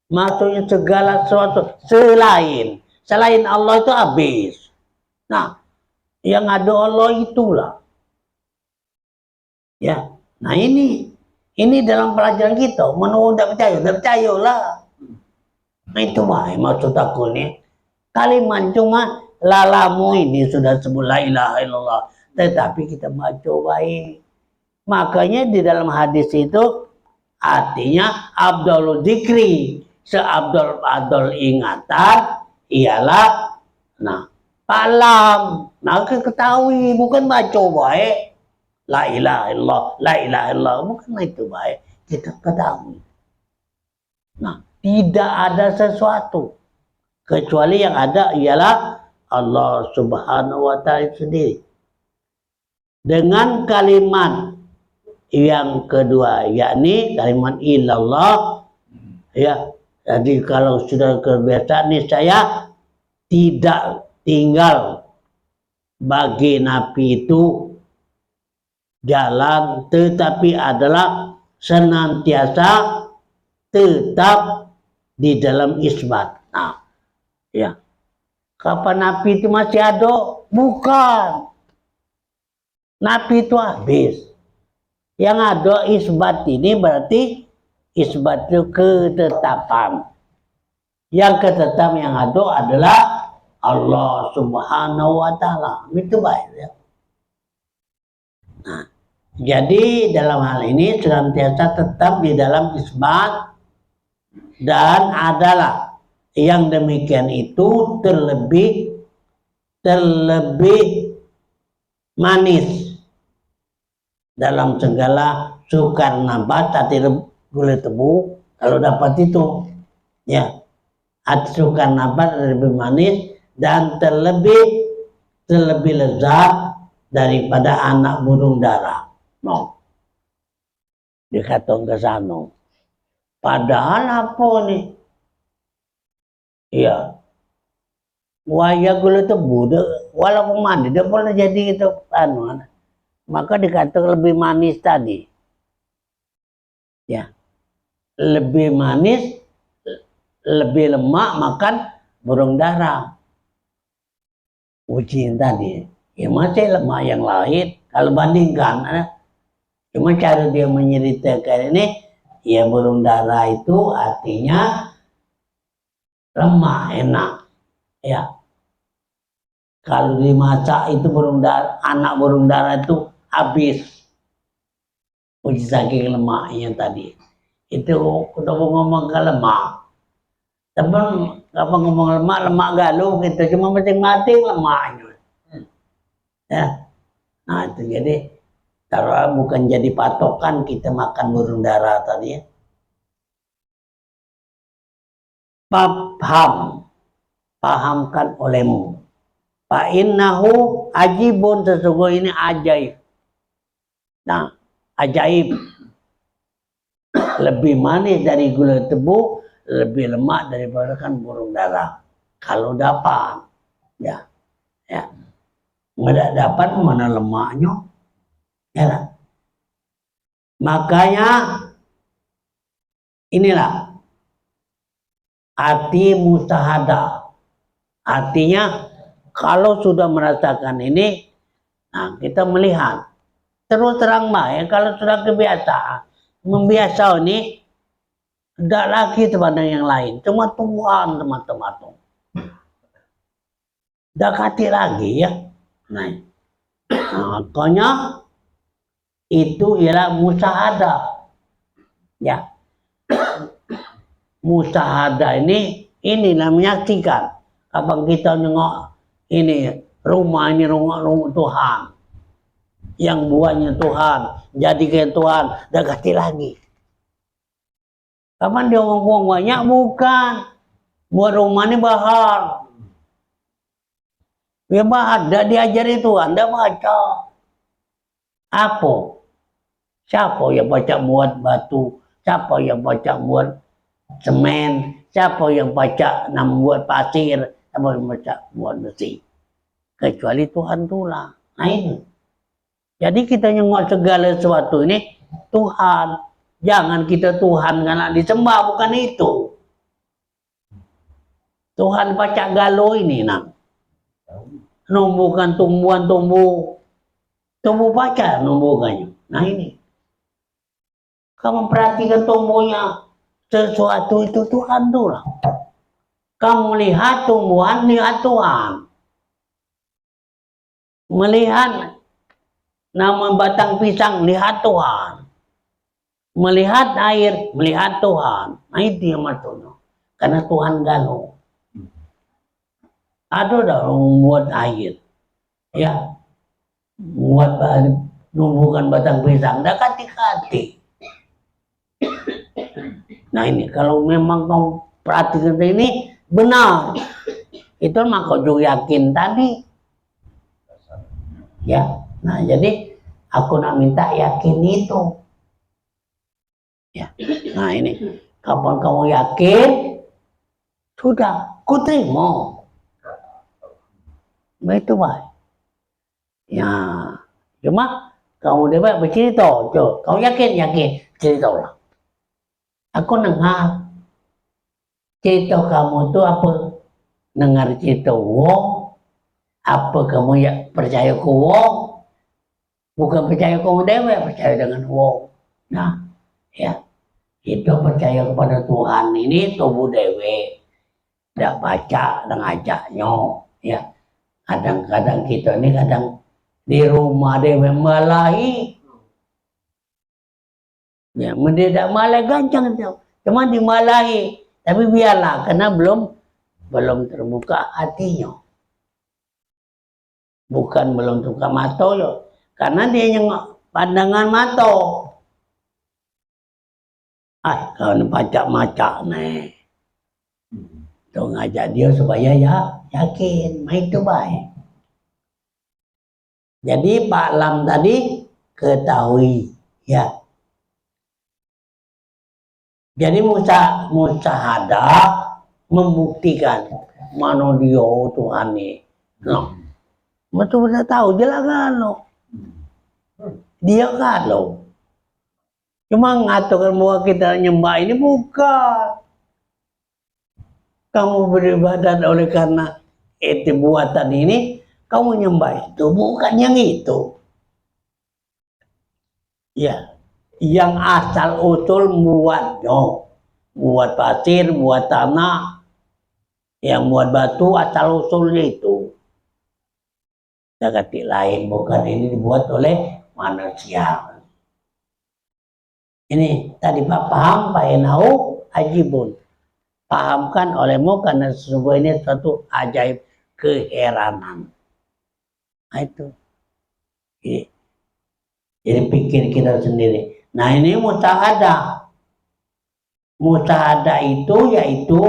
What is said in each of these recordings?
Maksudnya segala sesuatu selain Allah itu habis. Nah, yang ada Allah itulah. Ya. Nah, ini dalam pelajaran kita. Menurut tidak percaya lah. Nah, itu maksud aku nih. Kalimat cuma lalamu ini sudah sebut la ilaha illallah. Tetapi kita baca baik. Makanya di dalam hadis itu artinya Abdul Zikri, seabdul ingatan ialah palam. Nah, ketahui bukan baca baik la ilaha illallah, bukan itu baik, kita ketahui. Nah, tidak ada sesuatu kecuali yang ada ialah Allah Subhanahu wa taala sendiri. Dengan kalimat yang kedua yakni kalimat illallah, ya. Jadi kalau sudah kebiasaan nih, saya tidak tinggal bagi Nabi itu jalan, tetapi adalah senantiasa tetap di dalam isbat. Nah, ya. Kapan Nabi itu masih ada? Bukan. Nabi itu habis. Yang ada isbat ini berarti isbat itu ketetapan. Yang ketetapan yang ada adalah Allah Subhanahu wa taala. Itu baik ya. Nah, jadi dalam hal ini senantiasa tetap di dalam isbat, dan adalah yang demikian itu terlebih manis dalam segala sukar nabat hati gula tebu. Kalau dapat itu ya, hati sukar nabat lebih manis dan terlebih lezat daripada anak burung dara. No, dikatakan ke sana. Padahal apa nih? Iya, waya gula tebu walaupun mandi dia boleh jadi itu maka dikatakan lebih manis tadi. Ya, lebih manis, lebih lemak makan burung dara. Ujian tadi, ya masih lemak yang lain. Kalau bandingkan, cuma cara dia menceritakan ini, ya burung dara itu artinya lemak, enak. Ya, kalau dimasak itu anak burung dara itu habis. Uji saking lemaknya tadi. Itu kita ngomong ke lemak. Tapi apa ngomong lemak galuh gitu, cuma masing-masing lemaknya. Ya. Nah, itu jadi kalau bukan jadi patokan kita makan burung dara tadi ya. Pahamkan olehmu. Fa innahu ajibun, sesungguhnya ini ajaib. Nah, ajaib. Lebih manis dari gula tebu, lebih lemak daripada kan burung dara. Kalau dapat, ya. Nggak dapat mana lemaknya, ya. Makanya inilah arti mustahadah. Artinya kalau sudah merasakan ini, nah kita melihat terus terang ya, kalau sudah kebiasaan, membiasa ini tidak lagi terpandang yang lain, cuma Tuhan teman-teman. Dekati lagi ya. Nah, makanya itu ialah musyahadah. Ya. Musyahadah ini menyaksikan. Kapan kita nengok ini rumah Tuhan. Yang buahnya Tuhan, jadikan Tuhan, dekati lagi. Kapan dia ngomong banyak? Bukan. Buat rumah ini bahar. Ya bahar, dah diajari Tuhan, dah baca. Apa? Siapa yang baca buat batu? Siapa yang baca buat semen? Siapa yang baca buat pasir? Siapa yang baca buat besi? Kecuali Tuhan itulah. Nah ini. Jadi kita nyengok segala sesuatu ini Tuhan. Jangan kita Tuhan karena disembah, bukan itu. Tuhan baca galau ini nak. Numbuhkan tumbuh baca numbuhkannya. Nah ini. Kamu perhatikan tumbuhnya sesuatu itu Tuhan tuh lah. Kamu lihat tumbuhan, lihat Tuhan. Melihat nama batang pisang, lihat Tuhan. Melihat air, melihat Tuhan. Nah itu yang maksudnya. Karena Tuhan galau. Ada orang buat air. Ya. Buat numbuhkan batang pisang. Dah kati-kati. Nah ini. Kalau memang kamu perhatikan ini, benar. Itu maka juga yakin tadi. Ya, nah jadi aku nak minta yakin itu. Ya, nah ini kapan kamu yakin, sudah, ku terima. Begitu baik. Ya, cuma kamu dapat bercerita, kau yakin cerita lah. Aku dengar cerita kamu tu apa? Dengar cerita wong. Apa kamu ya percaya ke wong? Bukan percaya kamu dewe, percaya dengan wong. Nah, ya itu percaya kepada Tuhan ini tubuh dewe. Tidak baca dan ajaknya. Ya, kadang-kadang kita ini kadang di rumah dewe malahi. Ya, mendadak malah gancang itu. Cuma dimalahi. Tapi biarlah, karena belum terbuka hatinya. Bukan belum terbuka mata loh. Karena dia yang pandangan mata. Kau macak-macak nih. Tuh ngajak dia supaya ya yakin. Itu baik. Jadi Pak Lam tadi ketahui. Ya. Jadi musyahadah membuktikan mana dia Tuhan ini. No. Betul-betul tahu dia lah galau. Dia galau. Cuma ngaturkan bahwa kita nyembah ini bukan. Kamu beribadat oleh karena itu buatan ini, kamu nyembah itu bukan yang itu. Ya, yang asal usul buatnya, buat pasir, buat tanah, yang buat batu asal usulnya itu. Kata lain bukan ini dibuat oleh manusia. Ini tadi Pak paham, Pak Enau, ajibun. Pahamkan olehmu karena sesungguhnya ini suatu ajaib keheranan. Nah itu. Jadi pikir kita sendiri. Nah ini musyahadah. Musyahadah itu yaitu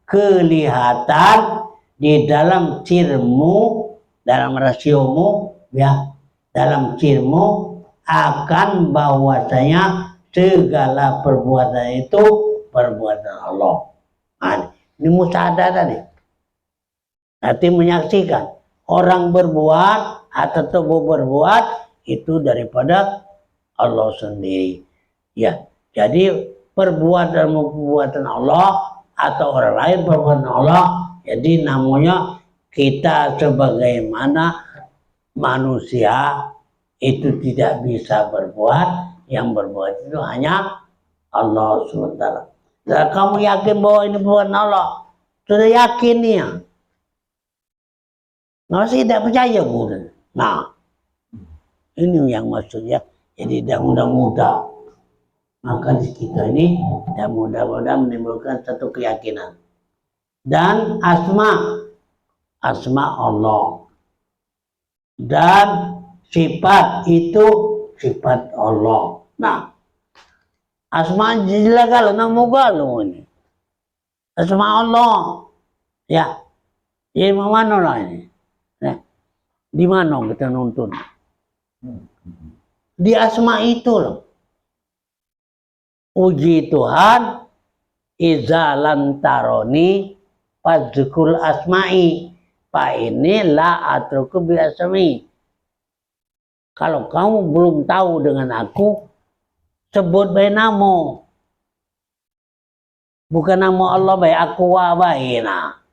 kelihatan di dalam cirmu, dalam rasiomu, ya, dalam cirmu akan bahwasanya segala perbuatan itu perbuatan Allah. Nah, ini musyahadah tadi. Nanti menyaksikan orang berbuat atau tubuh berbuat itu daripada Allah sendiri. Ya, jadi perbuatan Allah atau orang lain perbuatan Allah. Jadi namanya kita sebagaimana manusia itu tidak bisa berbuat, yang berbuat itu hanya Allah SWT. Nah, kamu yakin bahwa ini bukan Allah? Sudah yakin ya? Nggak sih tidak percaya bukan? Nah, ini yang maksudnya. Jadi dah mudah-mudah. Maka di kita ini dah mudah-mudah menimbulkan satu keyakinan. Dan asma Allah. Dan sifat itu sifat Allah. Nah, asma jelas kalau nama galau ini. Asma Allah. Ya. Jadi mana lah ini? Nah, di mana kita nonton? Di asma itu loh. Uji Tuhan, izalan taroni fadzkul asma'i. Pak ini la atruku bi asmi. Kalau kamu belum tahu dengan aku, sebut baik nama. Bukan nama Allah baik aku baik. Nah,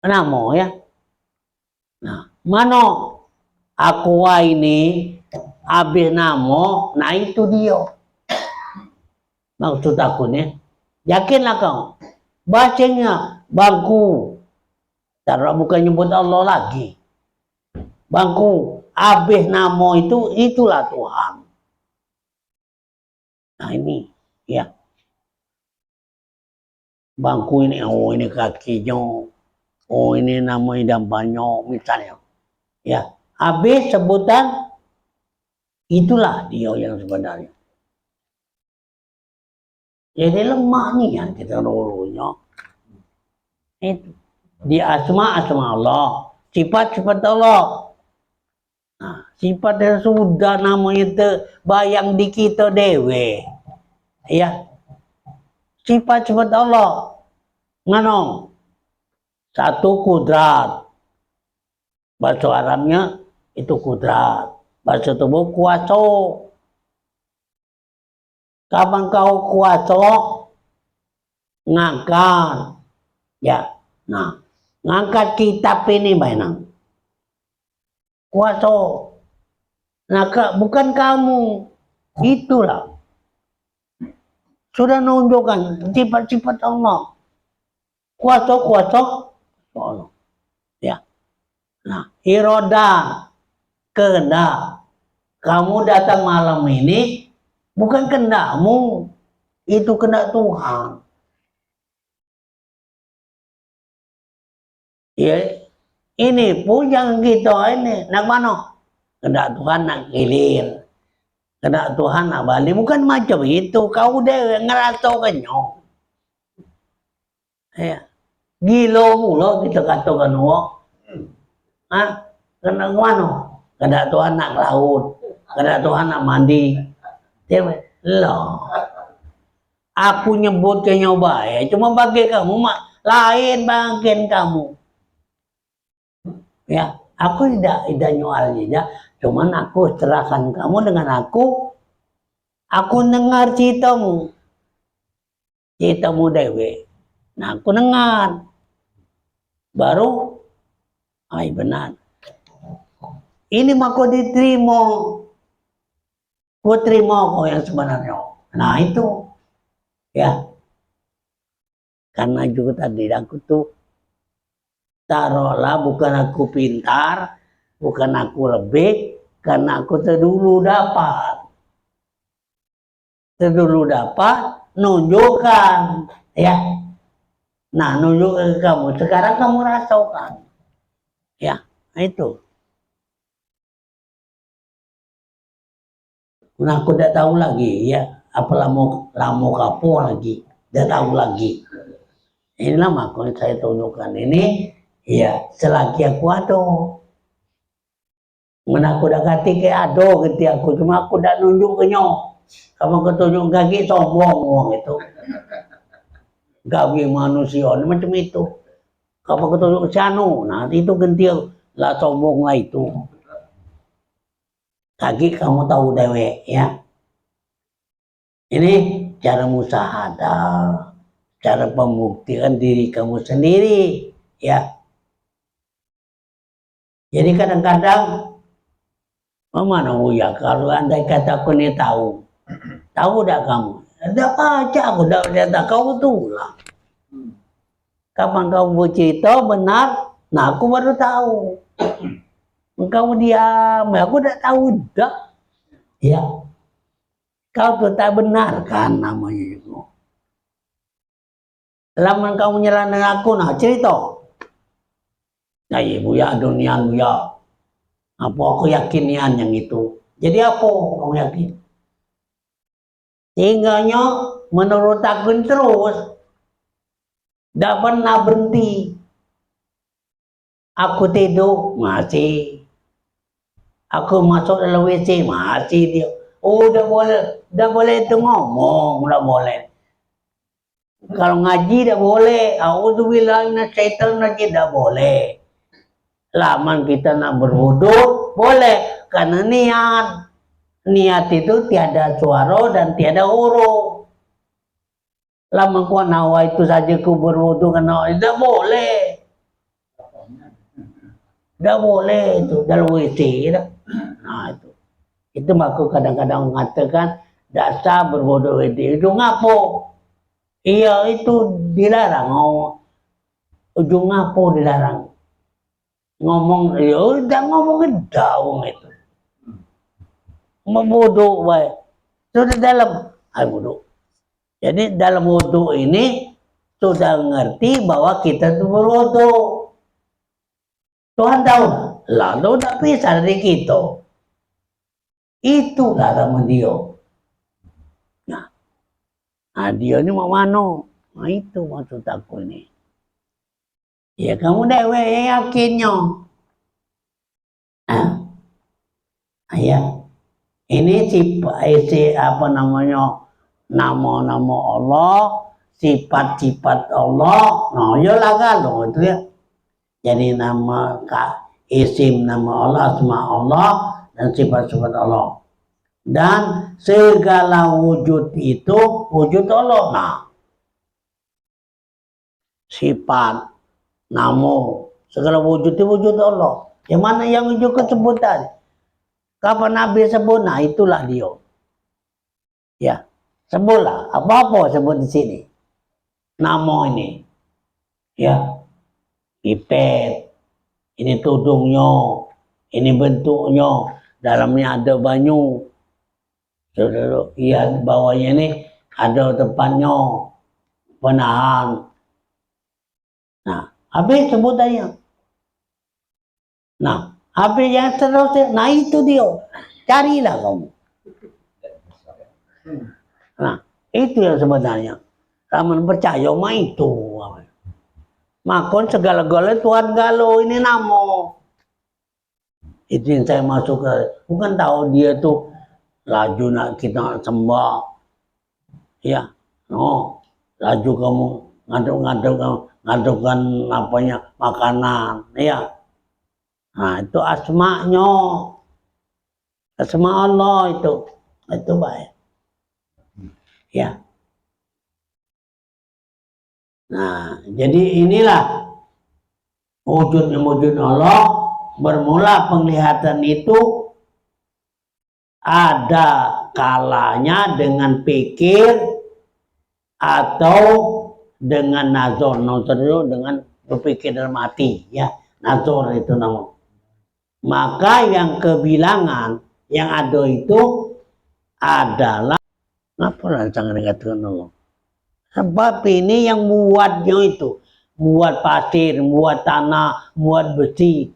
namo ya. Nah, mano aku ini habis namo, nah itu dia. Maksud aku nih, yakinlah kau. Bacanya bangku. Karena bukan nyebut Allah lagi. Bangku, habis namo itu, itulah Tuhan. Nah ini, ya. Bangku ini, oh ini kakinya. Oh ini nama idampannya, misalnya. Ya, habis sebutan, itulah dia yang sebenarnya. Jadi lemah nih ya kita dulunya. Itu. Di asma Allah, sifat Allah. Nah, sifat yang sudah namanya itu bayang di kita dewe. Ya. Sifat Allah. Ngano? Satu kudrat. Bahasa Arabnya itu kudrat. Bahasa tubuh kuasa. Kapan kau kuasa ngangkat, ya, nah, ngangkat kitab ini mainan, kuasa, nah, bukan kamu, itulah, sudah menunjukkan sifat-sifat Allah, kuasa Allah, ya, nah, iroda, kehendak, kamu datang malam ini, bukan kehendakmu, itu kehendak Tuhan. Ya, ini pun yang kita ini, nak mana? Kehendak Tuhan nak kilir, kehendak Tuhan nak balik, bukan macam itu. Kau deh ngerasakannya. Ya, gila mula kita katakan wah, kehendak mana? Kehendak Tuhan nak laut, kehendak Tuhan nak mandi. Loh, aku nyebut kayaknya baik, cuma bagi kamu mak lain bagian kamu. Ya, aku tidak nyual tidak, cuman aku serahkan kamu dengan aku dengar ceritamu dewe. Nah, aku dengar, baru, ay benar. Ini mah kau diterima, kau terima kau yang sebenarnya. Nah itu, ya, karena juga tadi aku tuh taruhlah bukan aku pintar, bukan aku lebih, karena aku terdulu dapat, nunjukkan, ya. Nah, nunjukkan ke kamu, sekarang kamu rasakan, ya, itu. Nah, aku tidak tahu lagi, ya, apa lamo kapo lagi, tidak tahu lagi. Inilah makanya saya tunjukkan ini. Ya, selagi aku ada. Mana aku dah kata ke ada gitu aku, cuma aku dah nunjuk ke nyok. Kamu ketunjuk kaki sombong orang itu. Gawe manusia macam itu. Kamu ketunjuk sanu, nah itu ganti lah sombong lah itu. Kaki kamu tahu dewe ya. Ini cara musahadah, cara pembuktian diri kamu sendiri ya. Jadi kadang-kadang, mana ya kalau andai kata aku ini tahu tak kamu? Tidak baca aku tidak cerita kau tuh lah. Kapan kau bercerita benar, nah aku baru tahu. Kau diam, aku tidak tahu dah. Ya, kau tuh tak benar kan namanya itu. Lama kau menyerang aku, nah cerita. Nah ibu ya dunia ya. Apa aku yakin yang itu. Jadi apa kamu yakin? Sehingganya menurut aku terus tidak pernah berhenti. Aku tidur masih, aku masuk dalam WC masih dia. Oh udah boleh itu ngomong, udah boleh. Kalau ngaji tidak boleh, auzubillahi minasyaitonir rajim tidak boleh. Laman kita nak berwudu boleh karena niat itu tiada suara dan tiada huruf. Lama kuat nawa itu saja ku berwudu karena tidak boleh. Tidak boleh itu dalam WC. Nah itu aku kadang-kadang mengatakan dasar berbodoh WC itu ngapo? Iya itu dilarang. Ujung ngapo dilarang. Ngomong, ya udah ngomongin daun itu. Membodoh baik. Sudah dalam wudhu. Jadi dalam wudhu ini sudah ngerti bahwa kita itu berwudhu. Tuhan tahu, lalu tidak bisa dari kita. Itu kata dia. Nah, dia ini mau mana? Nah itu maksud aku ini. Ya kamu dewe yang yakinnya. Ya. Ini si apa namanya? Nama-nama Allah, sifat-sifat Allah. Nah, ya lah kalau itu ya. Jadi nama isim nama Allah, asma Allah dan sifat-sifat Allah. Dan segala wujud itu wujud Allah. Nah, sifat, nama, segala wujud itu wujud Allah. Yang mana yang wujud kesebutan? Kapan Nabi sebut? Nah, itulah dia. Ya, sebutlah apa-apa sebut di sini. Nama ini, ya, pipet, ini tudungnya, ini bentuknya, dalamnya ada banyu. Saudara, iya bawahnya ini ada tempatnya penahan. Nah, habis sebutannya. Nah, habis yang terus, nah itu dia. Carilah kamu. Nah, itu yang sebenarnya. Kamu percaya sama itu. Makon segala-galanya Tuhan galau ini namo. Itu yang saya masuk ke. Bukan tahu dia tuh laju nak kita sembah. Ya, no. Laju kamu ngaduk-ngadukkan apanya makanan. Ya. Nah, itu asma'nya. Asma Allah itu. Itu baik. Ya. Nah, jadi inilah wujud Allah. Bermula penglihatan itu ada kalanya dengan pikir atau dengan nazar. Nazar itu dengan berpikir dalam hati, ya. Nazar itu namanya. Maka yang kebilangan yang ada itu adalah apa lah jangan dikatakan Allah. Sebab ini yang buatnya itu, buat pasir, buat tanah, buat besi.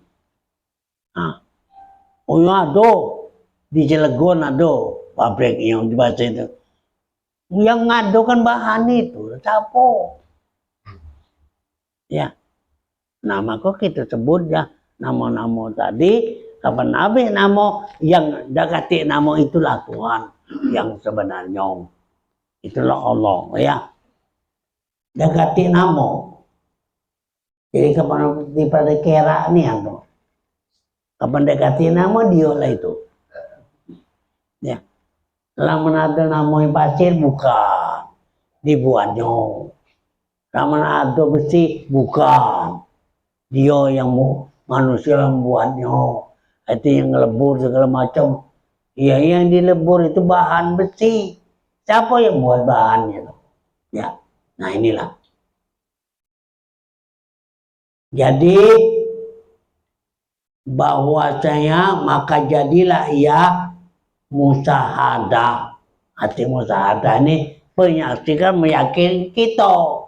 Nah, oh ya ada di Cilegon ada pabrik yang dibaca itu. Yang ngadukan bahan itu, siapa? Ya, nah maka kita sebut ya nama-nama tadi. Kapan Nabi nama yang dekati nama itulah Tuhan yang sebenarnya. Itulah Allah ya. Dekati nama. Jadi kapan pada kera ni apa? Kapan dekati nama dia lah itu. Ya. Lamun ada nama yang pasir bukan dibuatnya. Lamun ada besi bukan dia yang manusia yang buatnya. Itu yang lebur segala macam. Ya yang dilebur itu bahan besi. Siapa yang buat bahannya? Ya. Nah inilah. Jadi bahwasanya maka jadilah ia musahadah. Arti musahadah ini menyaksikan meyakini kita.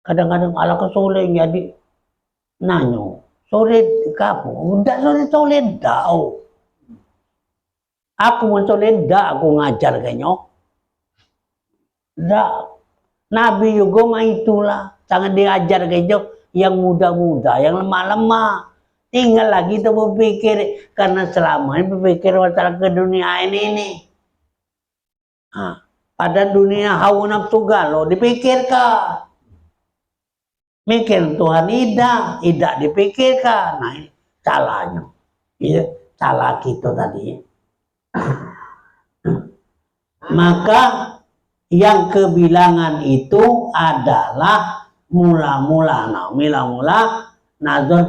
Kadang-kadang ala kesulitan jadi nanyo. Sulit kamu, udah sulit dah. Aku mensulit dah aku ngajar kayaknya. Dah. Nabi juga mah itulah. Jangan diajar kayaknya yang muda-muda, yang lemah-lemah. Tinggal lagi itu berpikir karena selama ini berpikir masalah ke dunia ini. Nah, pada dunia hawa nafsu galau dipikirkan. Mikir Tuhan tidak dipikirkan. Nah, ini salahnya. Ini salah kita tadi. Maka yang kebilangan itu adalah mula-mula nazar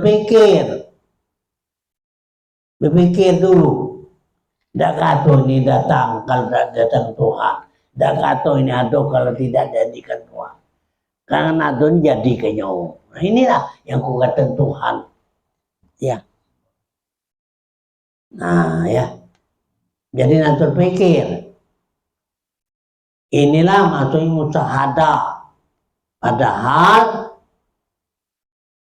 berpikir dulu. Tidak kata ini datang kalau tidak datang Tuhan. Tidak kata ini ada kalau tidak jadikan Tuhan. Karena nazar ini jadi kenyau. Nah inilah yang kukatakan Tuhan. Ya. Nah ya. Jadi nazar pikir. Inilah maksudnya musyahadah. Padahal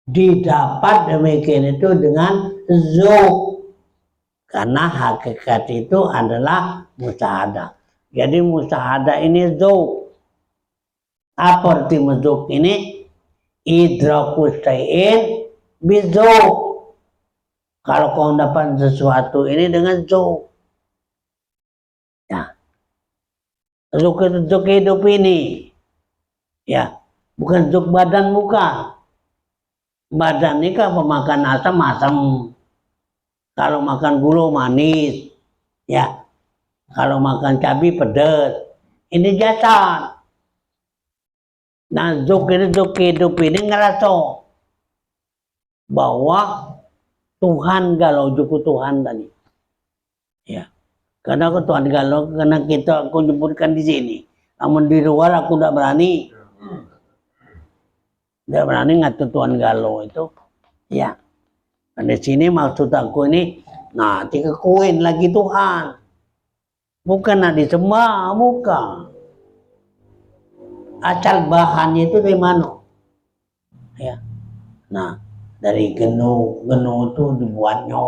didapat demikian itu dengan zuk. Karena hakikat itu adalah musyahadah. Jadi musyahadah ini zuk. Apa arti zuk ini? Idrakus syai'in bizuk. Kalau kau dapat sesuatu ini dengan zuk. Ya. Zuk itu zuk hidup ini. Ya. Bukan zuk badan, bukan. Badan ini kan pemakan asam. Kalau makan gula manis, ya. Kalau makan cabai pedas, ini jasad. Nah, zuk hidup ini ngerasa bahwa Tuhan galau juku Tuhan tadi. Ya. Karena aku Tuhan galau karena kita aku nyebutkan di sini. Namun di luar aku tidak berani. Tidak berani ngatur Tuhan galau itu. Ya. Dan di sini maksud aku ini, nah, dikekuin lagi Tuhan. Bukan nak disembah, bukan. Asal bahannya itu dari mana? Ya. Nah, dari genu itu dibuatnya.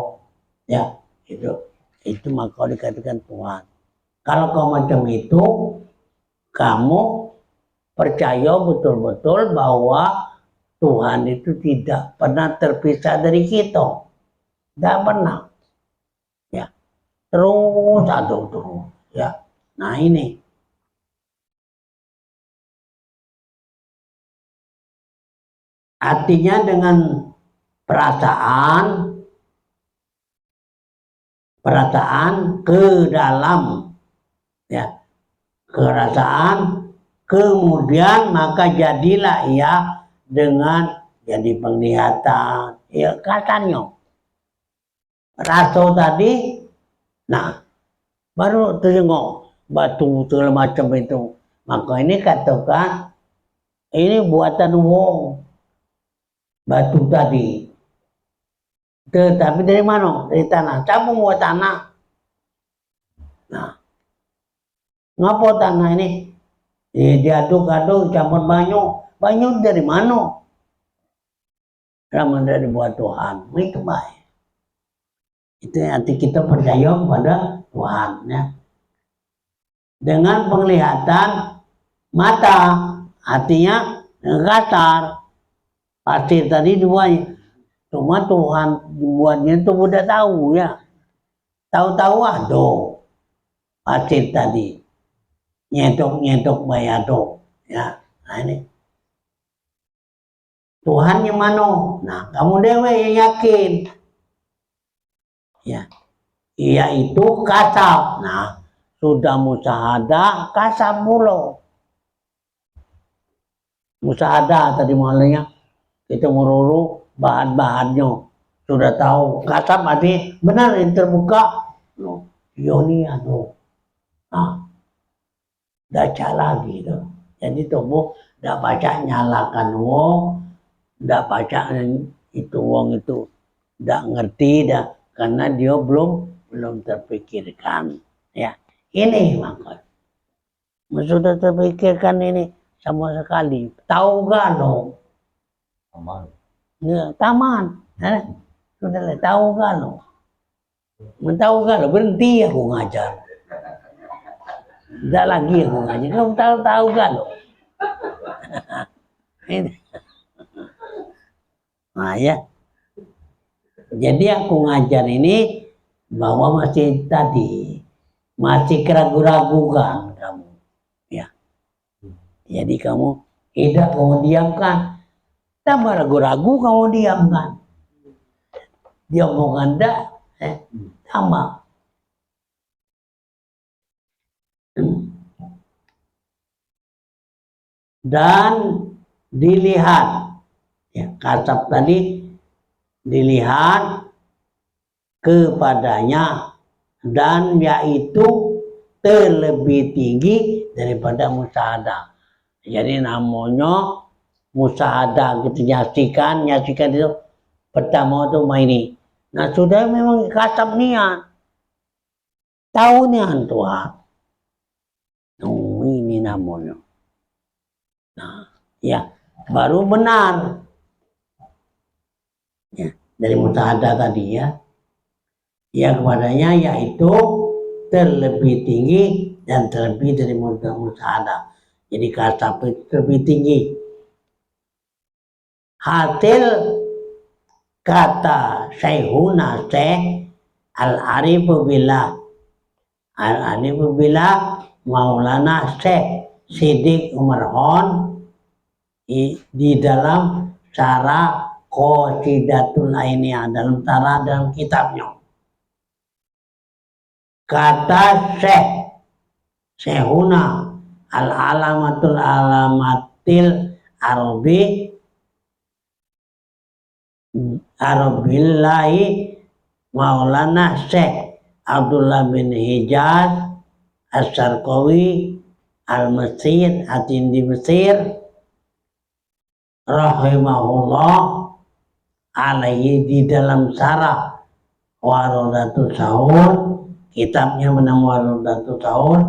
Ya, itu maka dikatakan Tuhan. Kalau kau macam itu, kamu percaya betul-betul bahwa Tuhan itu tidak pernah terpisah dari kita. Tidak pernah. Ya. Terus ada terus. Ya. Nah ini. Artinya dengan perasaan ke dalam, ya, perasaan, kemudian maka jadilah ia dengan jadi penglihatan, ya katanya rasa tadi, nah baru tengok batu segala macam itu, maka ini katakan ini buatan wong batu tadi. Tetapi dari mana? Dari tanah. Siapa buat tanah? Nah, ngapa tanah ini? Diaduk-aduk, campur banyu. Banyu dari mana? Raman dari buat Tuhan. Itu baik. Itu nanti kita percaya pada Tuhan. Ya. Dengan penglihatan mata, artinya kasar. Pasir tadi duanya. Cuma Tuhan buatnya itu udah tahu ya. Tahu-tahu ada pasir tadi. Nyetok bayado. Ya, nah ini. Tuhan yang mana? Nah, kamu dewe yang yakin. Ya. Yaitu kasab. Nah, sudah musyahadah kasab mulu. Musyahadah tadi malahnya kita meruru bahan-bahannya sudah tahu kasab arti benar yang terbuka yoni anu baca lagi tuh jadi tubuh tidak baca nyalakan wong tidak baca itu wong itu tidak ngerti dah karena dia belum terpikirkan ya ini maka sudah terpikirkan ini sama sekali tahu gak lo ya, taman. Sudah tahu gak lo? Tahu gak lo? Berhenti aku ngajar. Tidak lagi aku ngajar. Kamu tahu gak lo? Nah ya. Jadi aku ngajar ini bahwa masih tadi masih keragu-ragu kan kamu. Ya. Jadi kamu tidak mau diamkan. Tambah ragu-ragu kamu diamkan. Dia mau nganda, sama. Dan dilihat, ya kasab tadi dilihat kepadanya, dan yaitu terlebih tinggi daripada musyahadah. Jadi namanya musyahadah, kita nyaksikan itu pertama itu ini. Nah sudah memang kasab niat, tahu niat Tuhan. Oh, ini namanya. Nah, ya baru benar. Ya, dari musyahadah tadi ya. Ya kepadanya yaitu terlebih tinggi dan terlebih dari musyahadah. Jadi kasab itu terlebih tinggi. Hasil kata Syekhuna Syekh Al-Arifu Billah, Al-Arifu Billah Maulana Syekh Siddiq Umar Hon di dalam Syarah Qasidatul Ainiyah, dalam kitabnya. Kata Syekhuna Al-Alamatul Alamatil Arabillahi Maulana Syekh Abdullah bin Hijaz As-Sarqawi Al-Mesir di Mesir rahimahullah alaihi, di dalam syarah Waradatul Sahur, kitabnya bernama Waradatul Sahur,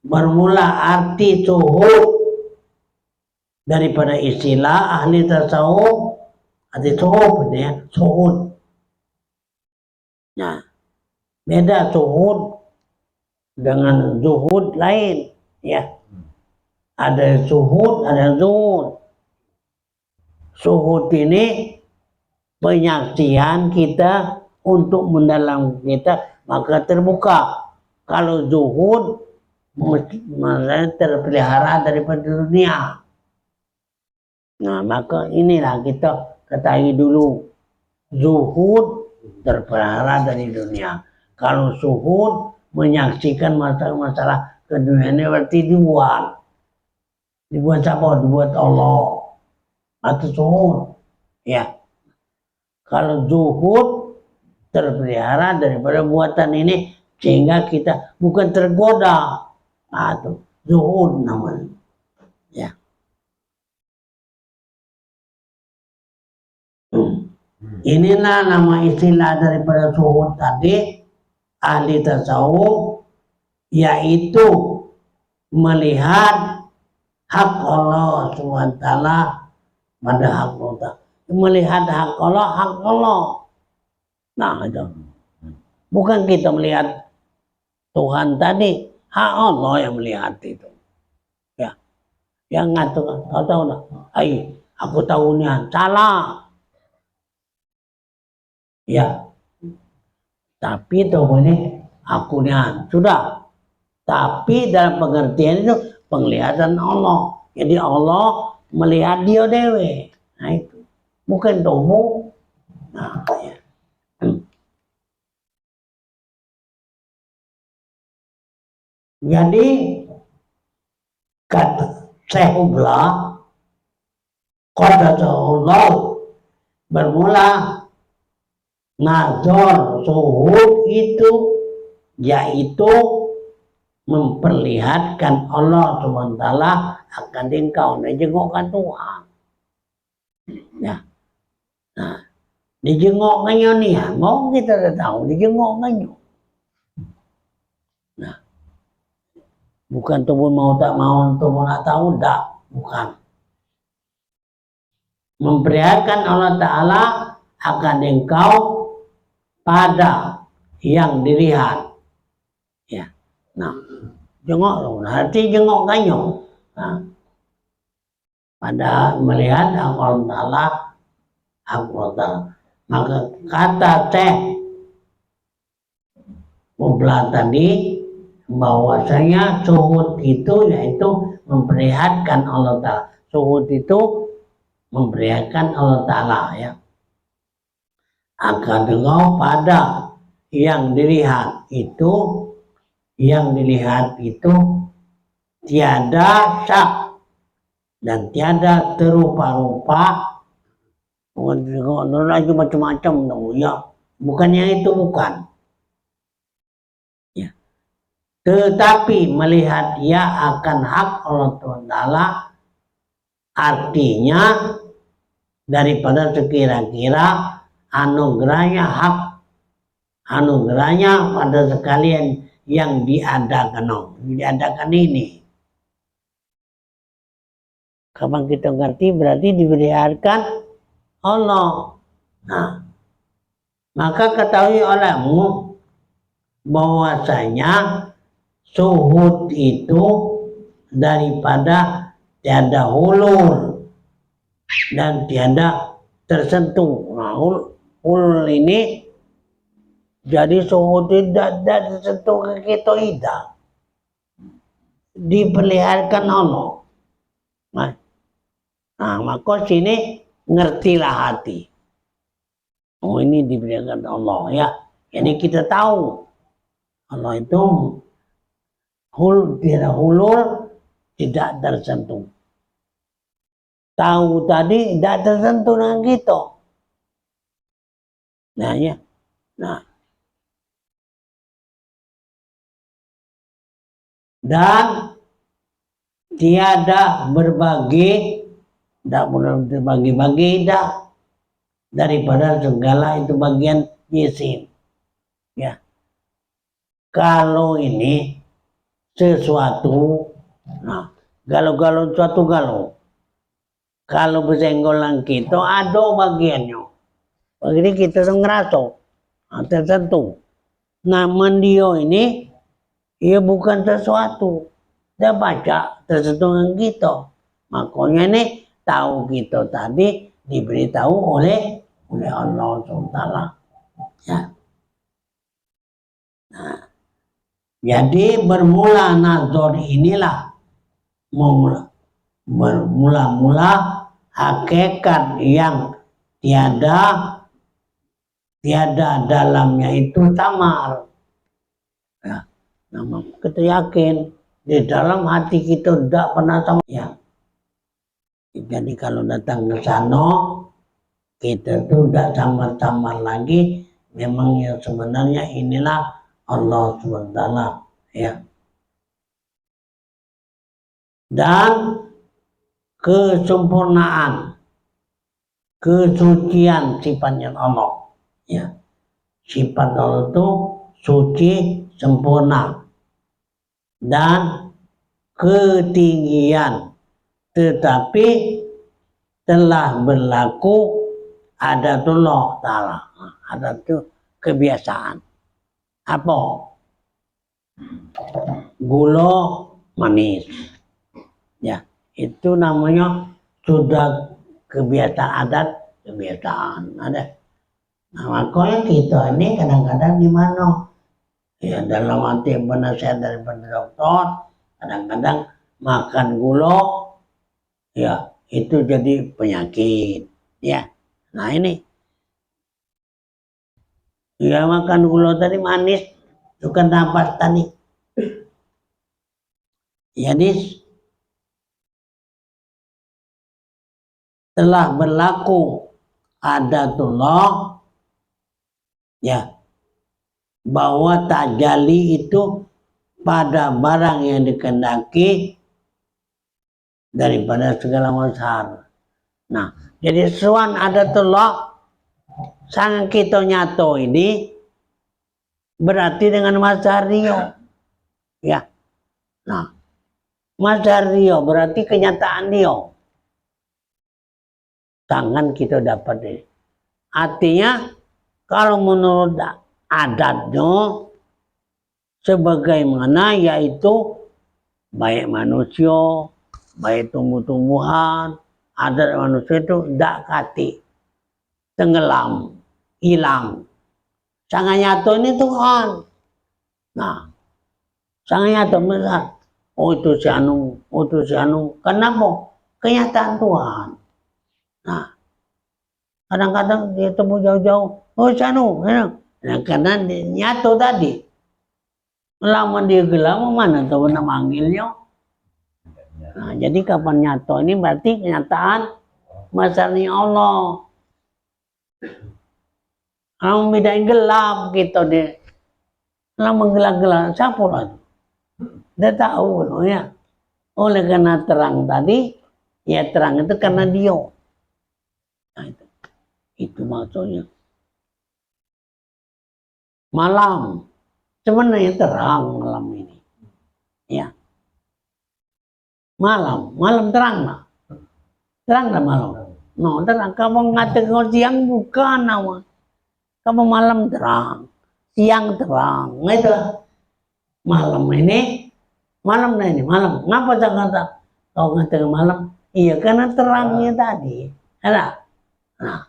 bermula arti suhud daripada istilah ahli tasawuf. Arti suhud ya, suhud. Nah, beda suhud dengan zuhud lain ya. Ada suhud, ada zuhud. Suhud ini penyaksian kita untuk mendalam kita, maka terbuka. Kalau zuhud maksudnya terpelihara daripada dunia. Nah, maka inilah kita ketahui dulu, zuhud terpelihara dari dunia. Kalau zuhud menyaksikan masalah ke dunia ini berarti dibuat siapa? Dibuat Allah atau zuhud ya. Kalau zuhud terpelihara daripada buatan ini sehingga kita bukan tergoda, atau zuhud namanya ya. Inilah nama istilah daripada zuhud tadi, ahli tasawuf, yaitu melihat hak Allah SWT pada hak Allah. Melihat hak Allah. Nah itu. Bukan kita melihat Tuhan tadi, hak Allah yang melihat itu. Ya. Yang ngatur, tahu dah. Aku tahunya salah. Ya, tapi itu boleh aku niat sudah. Tapi dalam pengertian itu penglihatan Allah. Jadi Allah melihat dia dewe. Nah itu bukan tubuh. Nah, ya. Jadi kata Syekhullah Qadatullah bermula nazar suhud itu yaitu memperlihatkan Allah SWT akan engkau dijengukkan Tuhan ya. Nah, dijengukkannya nih ya, mau kita tahu dijengukkannya. Nah, bukan tubuh mau tak mau, tubuh nak tahu tak, bukan. Memperlihatkan Allah Ta'ala akan engkau pada yang dilihat ya. Nah, jengok nanti jengokkannya. Nah, pada melihat Allah Ta'ala, maka kata Mublah tadi bahwasanya suhud itu yaitu memperlihatkan Allah Ta'ala. Suhud itu memperlihatkan Allah Ta'ala ya. Akan engkau pada yang dilihat itu tiada syak dan tiada terupa-rupa lagi macam-macam dong. Ya, bukannya itu bukan. Ya. Tetapi melihat ia akan hak Allah Taala artinya daripada sekira-kira anugerahnya hak anugerahnya pada sekalian yang diadakan ini. Kapan kita ngerti berarti diberikan Allah. Nah, maka ketahui olehmu bahwasanya suhud itu daripada tiada hulur dan tiada tersentuh. Nah, hulur ini jadi suhud tidak tersentuh ke kita tidak. Diperlihatkan Allah. Nah, maka sini ngertilah hati. Oh, ini diberikan Allah ya. Jadi kita tahu Allah itu tidak hulur, tidak tersentuh. Tahu tadi tidak tersentuh dengan kita. Nah ya. Nah. Dan tiada berbagi, tidak boleh berbagi-bagi dah daripada segala itu bagian isim. Ya. Kalau ini sesuatu, nah, galau-galau suatu galau. Kalau bersenggolan kita ada bagiannya. Begini kita ngerasa tertentu. Nah, mendio ini ia bukan sesuatu. Dia baca tersentuh dengan kita. Makanya ini tahu kita tadi diberitahu oleh Allah SWT. Ya. Nah, jadi bermula nazar inilah bermula-mula hakikat yang tiada dalamnya itu samar. Ya. Nah, kita yakin di dalam hati kita tidak pernah sama. Ya. Jadi kalau datang ke sana kita tuh tidak samar-samar lagi. Memang yang sebenarnya inilah Allah SWT. Ya. Dan kesempurnaan, kesucian sifatnya Allah. Ya. Sifat Allah itu suci, sempurna. Dan ketinggian. Tetapi telah berlaku adatullah ta'ala. Adat itu kebiasaan. Apa? Gula manis. Ya, itu namanya sudah kebiasaan adat, kebiasaan ada. Nah, makanya kita ini kadang-kadang di mana? Ya, dalam arti penasihat daripada dokter, kadang-kadang makan gula, ya itu jadi penyakit. Ya, nah ini. Ya makan gula tadi manis, suka nafas tadi. Jadi telah berlaku adatullah ya bahwa tajali itu pada barang yang dikehendaki daripada segala mazhar. Nah, jadi suan adatullah sang kita nyato ini berarti dengan mazhar Rio. Ya. Nah, mazhar Rio berarti kenyataan Rio. Tangan kita dapat ini. Artinya kalau menurut adatnya sebagaimana yaitu baik manusia, baik tumbuh-tumbuhan, adat manusia itu tidak kati, tenggelam, hilang. Sangat nyata ini Tuhan. Nah, sangat nyata besar. Oh itu si anu, oh itu si anu. Kenapa? Kenyataan Tuhan. Nah, kadang-kadang dia temu jauh-jauh, oh si anu. Nah, karena dia nyata tadi. Lama dia gelap, mana tahu nama manggilnya. Nah, jadi kapan nyata ini berarti kenyataan masalahnya Allah. Kalau bedain gelap gitu deh. Lama gelap-gelap, siapa lagi? Dia tahu ya. Oleh karena terang tadi, ya terang itu karena dia. Nah, itu maksudnya. Malam, sebenarnya terang malam ini. Ya, malam terang lah. Terang lah malam. No, terang. Kamu ngatakan siang bukan nama. Kamu malam terang, siang terang. Nah, itu malam ini, malam. Ngapa saya kata kau ngatakan malam? Iya, karena terangnya tadi. Ada. Nah,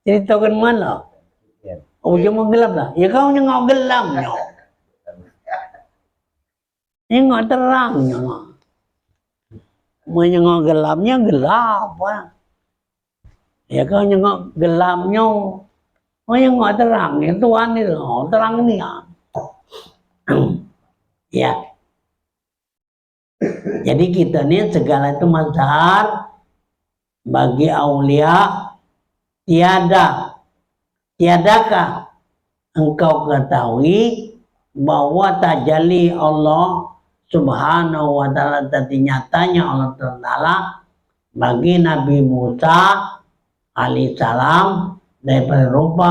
ceritakan malam. Oh, jangan gelap lah. Ya kau nyengok gelapnya. Nyengok terangnya. Mau nyengok gelapnya gelap. Ya kau nyengok gelapnya. Oh nyengok terangnya Tuhan itu. Oh, terang ini ya. Ya. Jadi kita nih segala itu mazhar bagi aulia tiadakah engkau ketahui bahwa tajalli Allah Subhanahu wa ta'ala tadi nyatanya Allah Ta'ala bagi Nabi Musa alaihissalam daripada rupa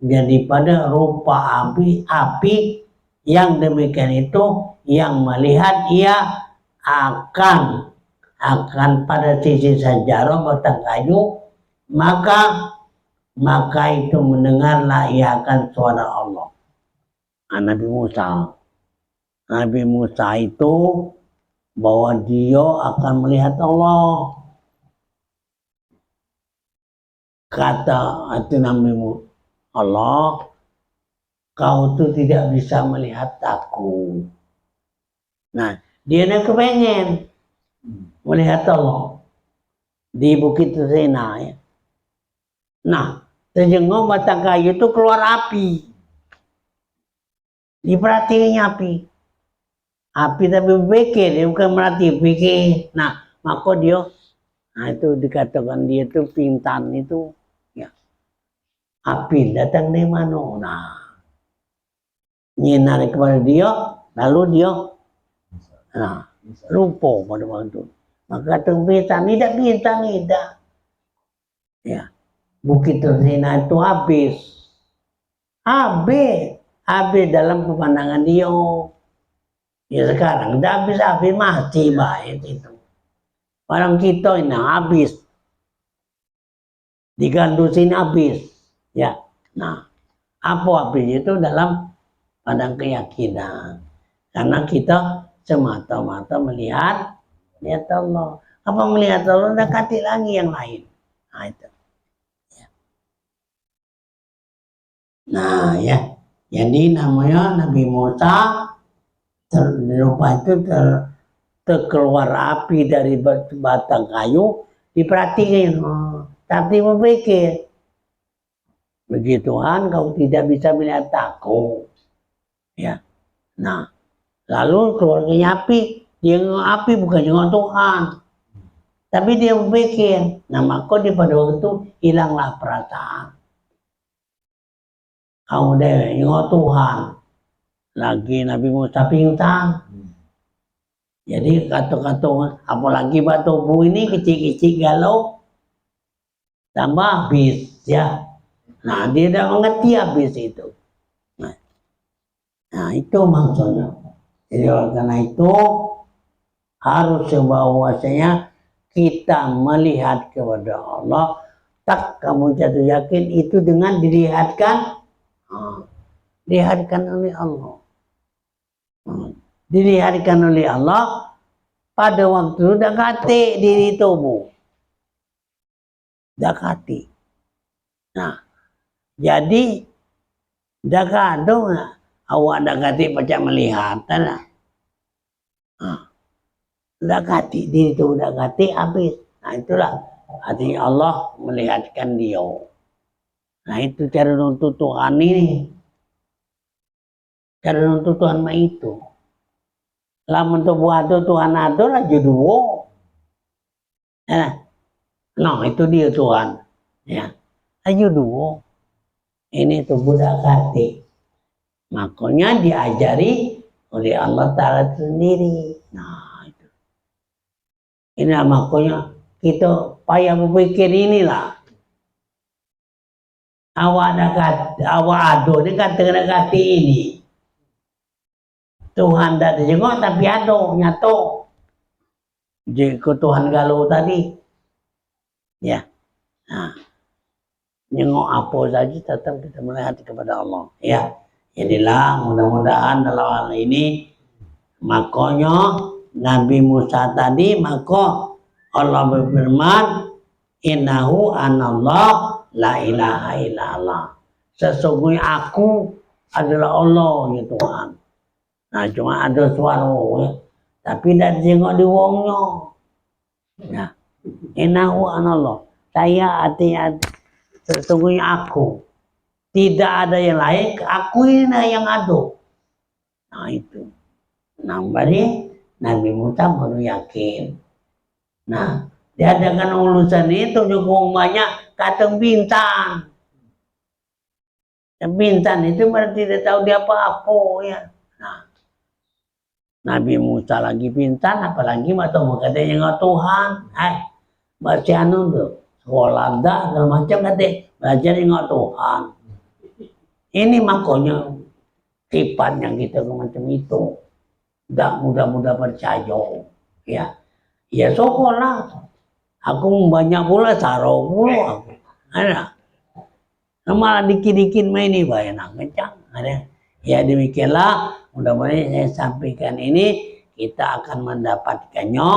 jadi pada rupa api yang demikian itu yang melihat ia akan pada sisi sejarah batang kayu maka itu mendengarlah ia akan suara Allah. Nabi Musa itu bahwa dia akan melihat Allah. Kata itu Nabi Musa, Allah, kau tuh tidak bisa melihat aku. Nah, dia nak kepengen melihat Allah di Bukit Sinai. Nah, sejengok batang kayu itu keluar api. Diperhatiin api tapi pikir, dia bukan merhati pikir. Nah, maka dia, nah itu dikatakan dia itu pintan itu, ya. Api datang dari mana? Nah, nyinar kepada dia, lalu dia, nah, lupa pada waktu. Maka bintang tidak. Ya, Bukit Sinai itu habis dalam pemandangan dia. Ya sekarang udah habis masih baik itu. Orang kita ini habis. Digandusin habis. Ya. Nah, apa habis itu dalam pandang keyakinan. Karena kita semata-mata melihat Allah. Apa melihat Allah dekati lagi yang lain. Nah, itu. Ya. Nah, ya. Jadi namanya Nabi Musa rupa itu terkeluar api dari batang kayu diperhatikan tapi memikir begituan kau tidak bisa melihat aku ya. Nah lalu keluarnya api dia api bukan juga Tuhan tapi dia memikir nah maka di pada waktu itu hilanglah perasaan kamu deh Tuhan lagi Nabi Musa pingsan. Jadi kata-kata apalagi batu bu ini kecil-kecil galau tambah habis ya. Nah dia dah mengerti habis itu. Nah itu maksudnya. Jadi karena itu harus bahwasanya kita melihat kepada Allah tak kamu jatuh yakin itu dengan dilihatkan oleh Allah. Dilihatkan oleh Allah pada waktu dekati diri tubuh. Dekati. Nah, jadi dekado awak dekati macam melihat nah. Dekati diri tubuh dekati habis. Nah, itulah artinya Allah melihatkan dia. Nah, itu cara nuntut Tuhan ini. Cara nuntut Tuhan mah itu. Lamun tu buat Tuhan atur aja dua. Nah itu dia Tuhan. Ya, aja dua. Ini tuh budak hati. Makanya diajari oleh Allah Ta'ala sendiri. Nah, itu. Ini makanya kita payah berpikir inilah. Awak ado ni kata kena kati ini. Tuhan tak dijengok tapi ado, nyato. Jika Tuhan galau tadi. Ya. Nah. Nyengok apa saja tetap kita melihat kepada Allah. Ya. Jadilah mudah-mudahan dalam hal ini makanya Nabi Musa tadi maka Allah berfirman innahu anallah la ilaha illallah. Sesungguhnya aku adalah Allah ya Tuhan. Nah cuma ada suara ya. Tapi tidak dijengok di wongnya. Nah, innahu anallah. Saya artinya sesungguhnya aku. Tidak ada yang lain, aku ini yang ada. Nah itu. Nampaknya Nabi Musa baru yakin. Nah, diadakan urusan itu juga banyak kata bintang. Bintang itu berarti tidak tahu dia apa-apa ya. Nah, Nabi Musa lagi bintang, apalagi atau katanya Tuhan. Baca anu tuh, sekolah dah, segala macam katanya belajar dengan Tuhan. Ini makanya sifat yang kita macam itu. Tak mudah-mudah percaya. Ya. Ya sekolah. Aku banyak pula saro pula aku. Ada. Malah dikit-dikit main ini bayang kencang. Ada. Ya demikianlah. Mudah-mudahan saya sampaikan ini kita akan mendapatkannya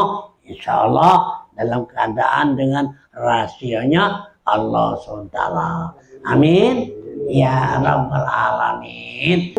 insya Allah dalam keadaan dengan rahasianya Allah SWT. Amin. Ya Rabbal Alamin.